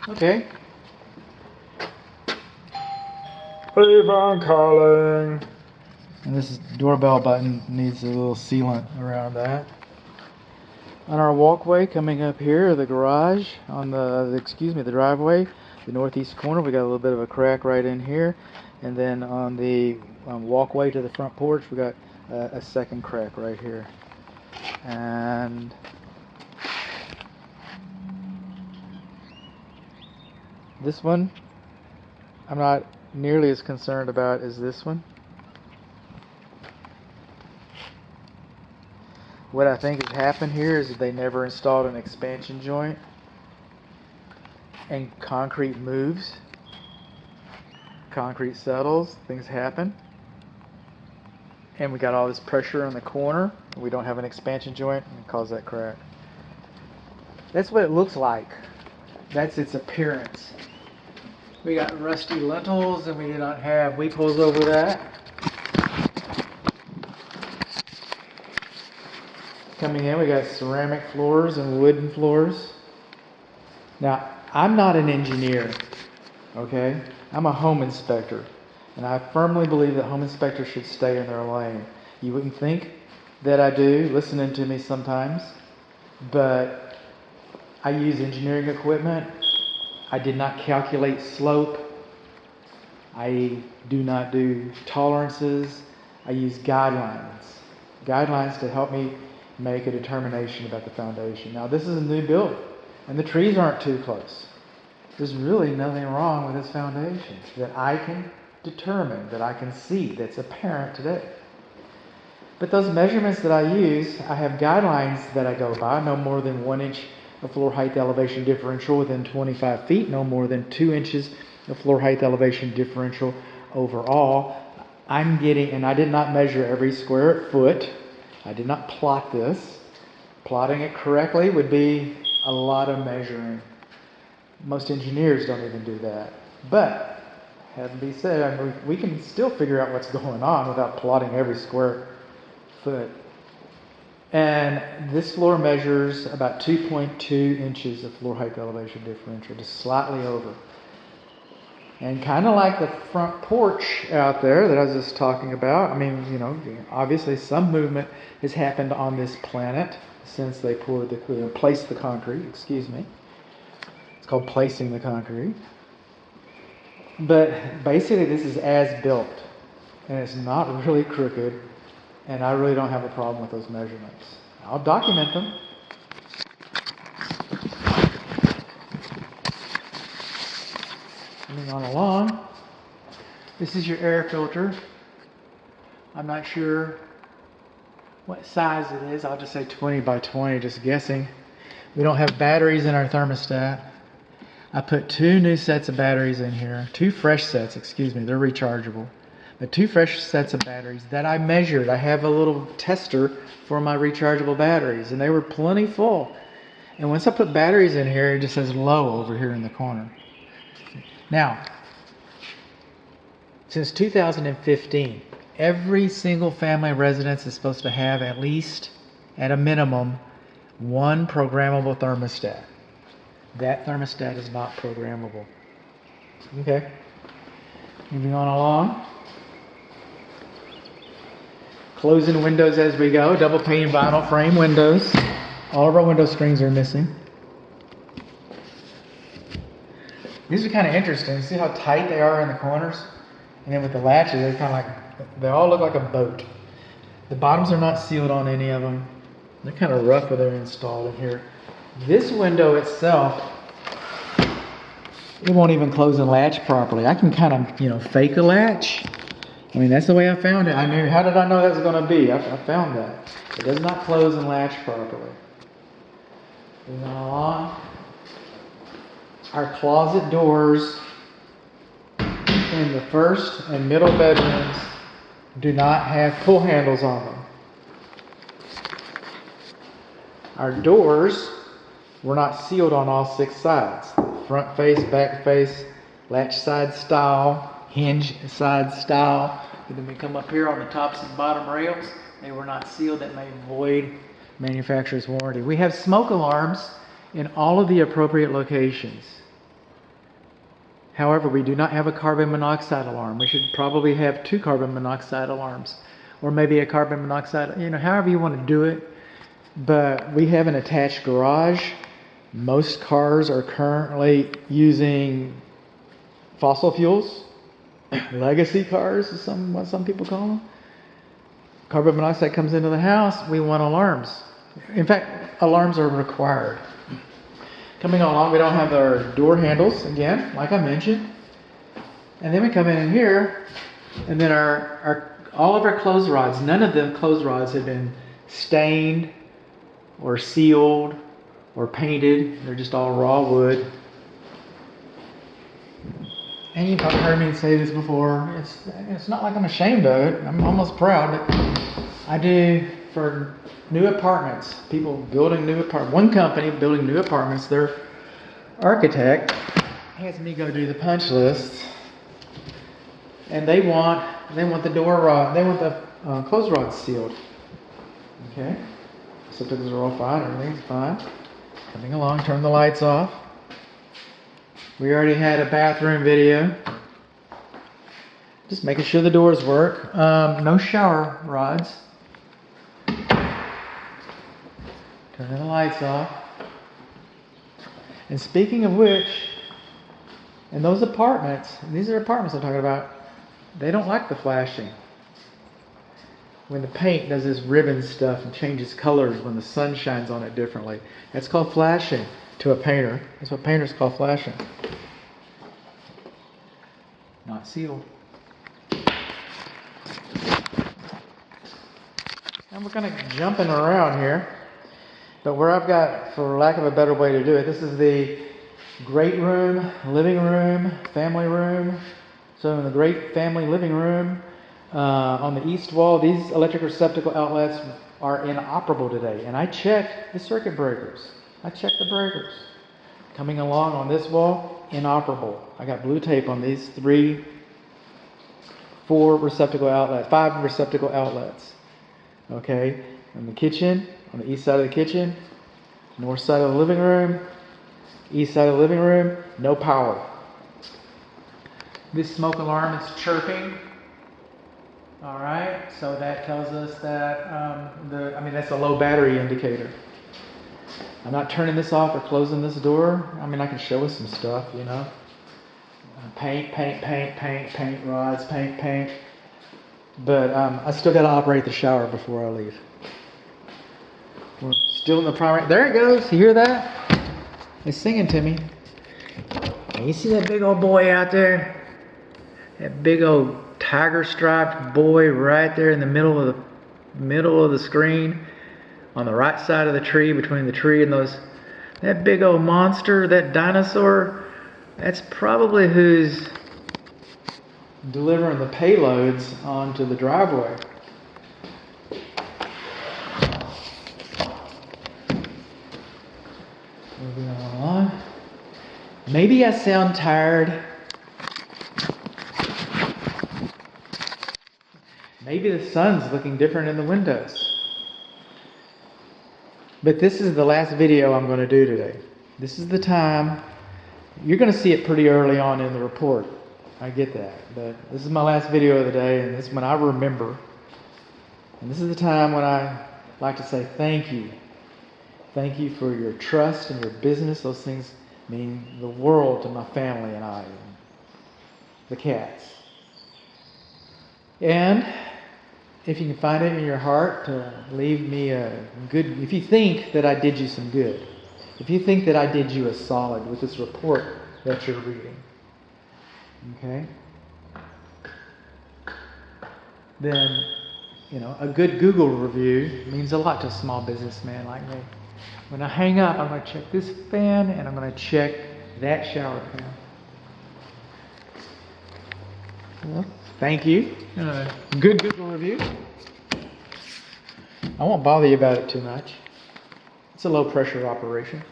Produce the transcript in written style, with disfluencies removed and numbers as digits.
Okay. Leave on calling. And this doorbell button needs a little sealant around that. On our walkway coming up here, the garage on the driveway, the northeast corner, we got a little bit of a crack right in here, and then on the walkway to the front porch, we got a second crack right here, and this one I'm not nearly as concerned about as this one. What I think has happened here is that they never installed an expansion joint, and concrete moves, concrete settles, things happen, and we got all this pressure on the corner, and we don't have an expansion joint, and it caused that crack. That's what it looks like. That's its appearance. We got rusty lintels, and we do not have weepholes over that. Coming in, we got ceramic floors and wooden floors. Now, I'm not an engineer, okay? I'm a home inspector, and I firmly believe that home inspectors should stay in their lane. You wouldn't think that I do, listening to me sometimes, but I use engineering equipment. I did not calculate slope. I do not do tolerances. I use guidelines to help me make a determination about the foundation. Now, this is a new building, and the trees aren't too close. There's really nothing wrong with this foundation that I can determine, that I can see, that's apparent today. But those measurements that I use, I have guidelines that I go by: no more than 1 inch of floor height elevation differential within 25 feet, no more than 2 inches of floor height elevation differential overall. I'm getting, and I did not measure every square foot. I did not plot this. Plotting it correctly would be a lot of measuring. Most engineers don't even do that. But, having been said, I mean, we can still figure out what's going on without plotting every square foot. And this floor measures about 2.2 inches of floor height elevation differential, just slightly over. And kind of like the front porch out there that I was just talking about, I mean, you know, obviously some movement has happened on this planet since they placed the concrete, excuse me. It's called placing the concrete. But basically this is as built, and it's not really crooked, and I really don't have a problem with those measurements. I'll document them. Moving on along, this is your air filter. I'm not sure what size it is. I'll just say 20 by 20, just guessing. We don't have batteries in our thermostat. I put 2 new sets of batteries in here. 2 fresh sets, excuse me, they're rechargeable. But 2 fresh sets of batteries that I measured. I have a little tester for my rechargeable batteries, and they were plenty full. And once I put batteries in here, it just says low over here in the corner. Now, since 2015, every single family residence is supposed to have at least, at a minimum, 1 programmable thermostat. That thermostat is not programmable. Okay. Moving on along. Closing windows as we go. Double pane vinyl frame windows. All of our window screens are missing. These are kind of interesting. See how tight they are in the corners? And then with the latches, they're kind of like, they all look like a boat. The bottoms are not sealed on any of them. They're kind of rough when they're installed in here. This window itself, it won't even close and latch properly. I can kind of, fake a latch. I mean, that's the way I found it. How did I know that was going to be? I found that. It does not close and latch properly. Moving on. Our closet doors in the first and middle bedrooms do not have pull handles on them. Our doors were not sealed on all 6 sides. Front face, back face, latch side style, hinge side style. And then we come up here on the tops and bottom rails. They were not sealed. That may void manufacturer's warranty. We have smoke alarms in all of the appropriate locations. However, we do not have a carbon monoxide alarm. We should probably have 2 carbon monoxide alarms, or maybe a carbon monoxide, however you want to do it. But we have an attached garage. Most cars are currently using fossil fuels, legacy cars, is what some people call them. Carbon monoxide comes into the house, we want alarms. In fact, alarms are required. Coming along, we don't have our door handles, again, like I mentioned. And then we come in here, and then all of our clothes rods, none of the clothes rods have been stained or sealed or painted. They're just all raw wood. And you've heard me say this before. It's not like I'm ashamed of it. I'm almost proud. But I do for new apartments. People building new apartments. One company building new apartments. Their architect has me go do the punch list, and they want the door rod. They want the clothes rods sealed. Okay. Septics are all fine. Everything's fine. Coming along. Turn the lights off. We already had a bathroom video. Just making sure the doors work. No shower rods. Turning the lights off. And speaking of which, in those apartments, these are apartments I'm talking about, they don't like the flashing. When the paint does this ribbon stuff and changes colors when the sun shines on it differently. That's called flashing to a painter. That's what painters call flashing. Not sealed. And we're kind of jumping around here. But where I've got, for lack of a better way to do it, this is the great room, living room, family room. So in the great family living room, on the east wall, these electric receptacle outlets are inoperable today. And I checked the circuit breakers. I checked the breakers. Coming along on this wall, inoperable. I got blue tape on these 5 receptacle outlets. Okay, in the kitchen, on the east side of the kitchen, north side of the living room, east side of the living room, no power. This smoke alarm is chirping. All right, so that tells us that that's a low battery indicator. I'm not turning this off or closing this door. I can show us some stuff, Paint rods, paint. But I still got to operate the shower before I leave. We're still in the primary. There it goes. You hear that? It's singing to me. And you see that big old boy out there? That big old tiger striped boy right there in the middle of the screen, on the right side of the tree, between the tree and that big old monster, that dinosaur. That's probably who's delivering the payloads onto the driveway. Moving on. Maybe I sound tired. Maybe the sun's looking different in the windows. But this is the last video I'm going to do today. This is the time. You're going to see it pretty early on in the report. I get that. But this is my last video of the day, and this is when I remember. And this is the time when I like to say thank you. Thank you for your trust and your business. Those things mean the world to my family and I, and the cats. And if you can find it in your heart to leave me a good, if you think that I did you some good, if you think that I did you a solid with this report that you're reading, okay, then, a good Google review means a lot to a small businessman like me. When I hang up, I'm going to check this fan and I'm going to check that shower pan. Well, thank you. Good Google review. I won't bother you about it too much. It's a low pressure operation.